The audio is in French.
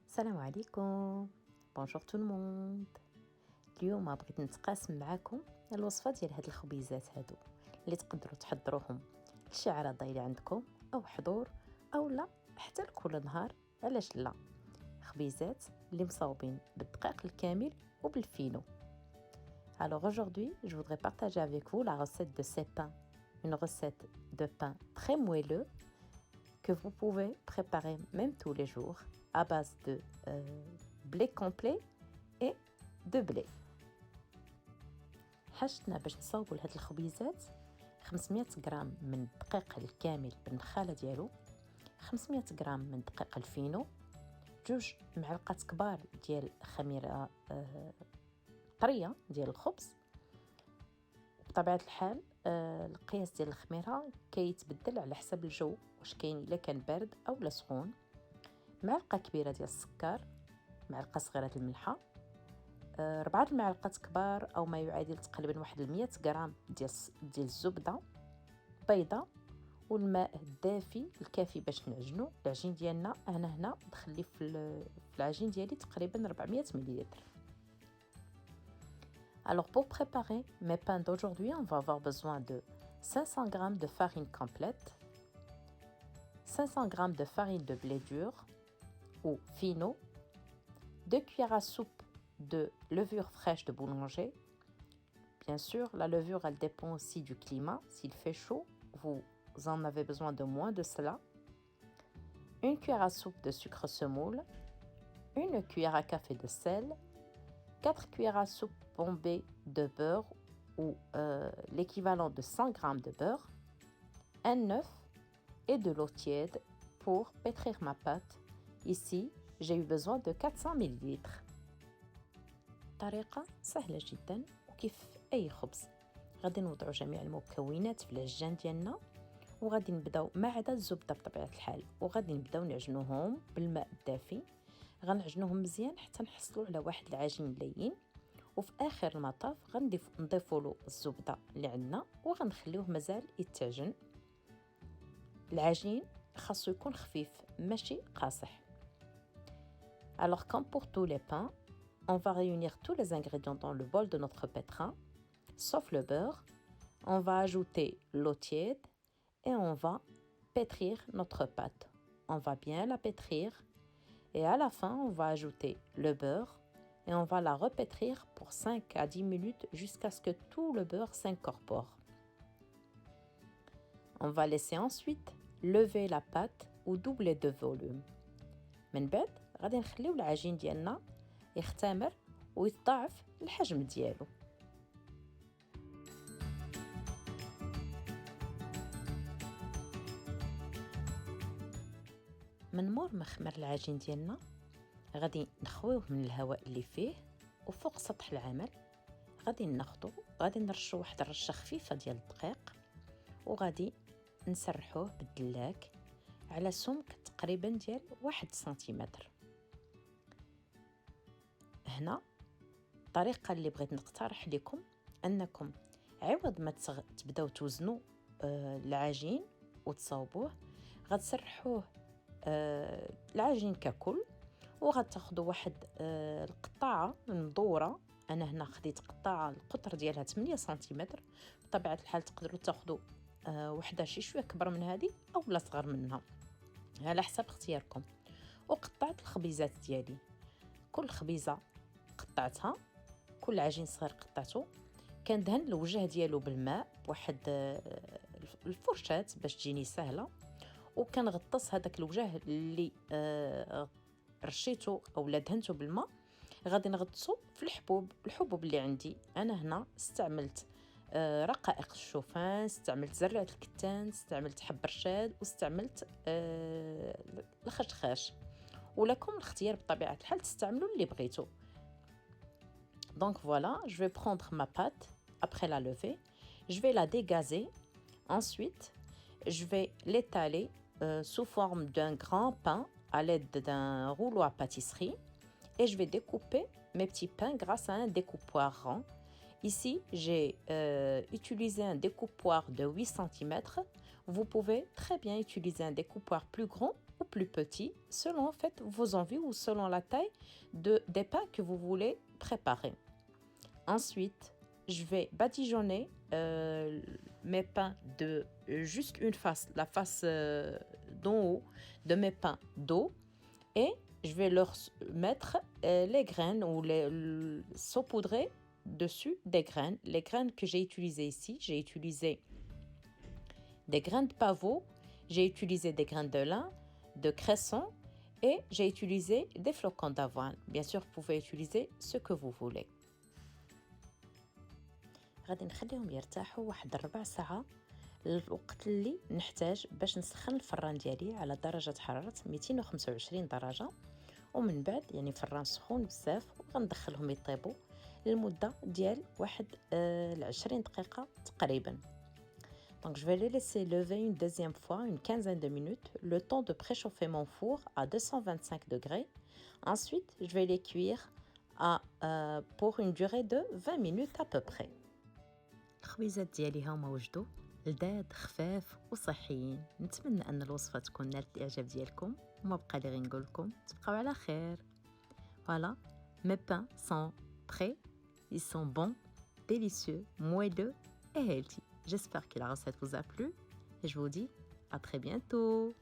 السلام عليكم. بونجور تو الموند. اليوم بغيت نتقاسم معكم الوصفه ديال هاد الخبيزات هادو اللي تقدروا تحضروهم لشي عرضه اللي عندكم او حضور او لا حتى لكل نهار. علاش لا؟ خبيزات اللي مصاوبين بالدقيق الكامل وبالفينو. Alors aujourd'hui, je voudrais partager avec vous la recette de ces pains, une recette de pain très moelleux que vous pouvez préparer même tous les jours à base de blé complet et de blé. حاجتنا باش نصاوبوا لهاد الخبيزات 500 غرام من الدقيق الكامل بالنخاله ديالو، 500 غرام من دقيق الفينو، 2 معلقات كبار ديال خميره طريه ديال الخبز. بطبيعه الحال القياس ديال الخميره كيتبدل على حسب الجو، واش كاين الا كان بارد او لا سخون. معلقه كبيره ديال السكر، معلقه صغيره الملحه، 4 المعالق كبار او ما يعادل تقريبا 100 غرام ديال الزبده، بيضه، والماء الدافي الكافي باش نعجنوا العجين ديالنا. انا هنا نخلي في العجين ديالي تقريبا 400 مليلتر. Alors pour préparer mes pains d'aujourd'hui, on va avoir besoin de 500 g de farine complète, 500 g de farine de blé dur ou fino, 2 cuillères à soupe de levure fraîche de boulanger. Bien sûr, la levure, elle dépend aussi du climat. S'il fait chaud, vous en avez besoin de moins de cela. 1 cuillère à soupe de sucre semoule, 1 cuillère à café de sel, 4 cuillères à soupe bombées de beurre ou l'équivalent de 100 g de beurre, un œuf et de l'eau tiède pour pétrir ma pâte. Ici, j'ai eu besoin de 400 ml. طريقة سهلة جدا وكيف أي خبز. غادي نوضعوا جميع المكونات في العجان ديالنا وغادي نبداو ما عدا الزبدة بطبيعة الحال، وغادي نبداو نعجنوهم بالماء الدافي. غنعجنوهم مزيان حتى نحصلوا على واحد العجين لين، وفي آخر المطاف نضيفوا له الزبدة اللي عندنا وغنخليوه مازال يتعجن. العجين خاصو يكون خفيف ماشي قاصح. Alors comme pour tous les pains, on va réunir tous les ingrédients dans le bol de notre pétrin, sauf le beurre. On va ajouter l'eau tiède et on va pétrir notre pâte. On va bien la pétrir et à la fin, on va ajouter le beurre et on va la repétrir pour 5 à 10 minutes jusqu'à ce que tout le beurre s'incorpore. On va laisser ensuite lever la pâte ou doubler de volume. من بعد غادي نخليو العجين ديالنا يختمر ويتضاعف الحجم ديالو. من مور ما خمر العجين ديالنا غادي نخويوه من الهواء اللي فيه، وفوق سطح العمل غادي نرشو واحد الرشه خفيفه ديال الدقيق، وغادي نسرحوه بالدلاك على سمك تقريبا ديال 1 سنتيمتر. هنا الطريقه اللي بغيت نقترح لكم انكم عوض ما تبداو توزنوا العجين وتصاوبوه، غتسرحوه العجين ككل، وغتاخذوا واحد القطاعه مدوره. انا هنا خديت قطاعه القطر ديالها 8 سنتيمتر. بطبيعه الحال تقدروا تاخذوا وحده شويه كبر من هذه او لا صغر منها على حسب اختياركم. وقطعت الخبيزات ديالي، كل خبيزه قطعتها، كل عجين صغير قطعته. كندهن الوجه ديالو بالماء بواحد الفرشاه باش تجيني سهله، وكنغطس هذاك الوجه اللي رشيته او دهنته بالماء. غادي نغطسو في الحبوب اللي عندي. انا هنا استعملت رقائق الشوفان، استعملت زرعه الكتان، استعملت حب رشاد، واستعملت الخشخاش، ولكم الاختيار بطبيعه الحال تستعملوا اللي بغيتو. Donc voilà, je vais prendre ma pâte après la lever, je vais la dégazer. Ensuite, je vais l'étaler sous forme d'un grand pain à l'aide d'un rouleau à pâtisserie, et je vais découper mes petits pains grâce à un découpoir rond. Ici, j'ai utilisé un découpoir de 8 cm. Vous pouvez très bien utiliser un découpoir plus grand ou plus petits, selon en fait vos envies ou selon la taille des pains que vous voulez préparer. Ensuite, je vais badigeonner mes pains de juste une face, la face d'en haut de mes pains d'eau, et je vais leur mettre les graines ou les saupoudrer dessus des graines. Les graines que j'ai utilisées ici, j'ai utilisé des graines de pavot, j'ai utilisé des graines de lin, de cresson et j'ai utilisé des flocons d'avoine. Bien sûr, vous pouvez utiliser ce que vous voulez. غادي نخليهم يرتاحوا واحد 4 ساعات الوقت اللي نحتاج باش نسخن الفران ديالي على درجة حرارة 225 درجة، ومن بعد يعني فران سخون بزاف وغندخلهم يطيبوا للمدة ديال واحد 20 دقيقة تقريبا. Donc je vais les laisser lever une deuxième fois, une quinzaine de minutes, le temps de préchauffer mon four à 225 degrés. Ensuite, je vais les cuire pour une durée de 20 minutes à peu près. الخبيزات ديالي هما وجدوا لذاذ خفاف وصحيين. نتمنى ان الوصفه تكون نالت الاعجاب ديالكم، وما بقى لي غير نقول لكم تبقاو على خير. Voilà, mes pains sont prêts, ils sont bons, délicieux, moelleux et healthy. J'espère que la recette vous a plu et je vous dis à très bientôt.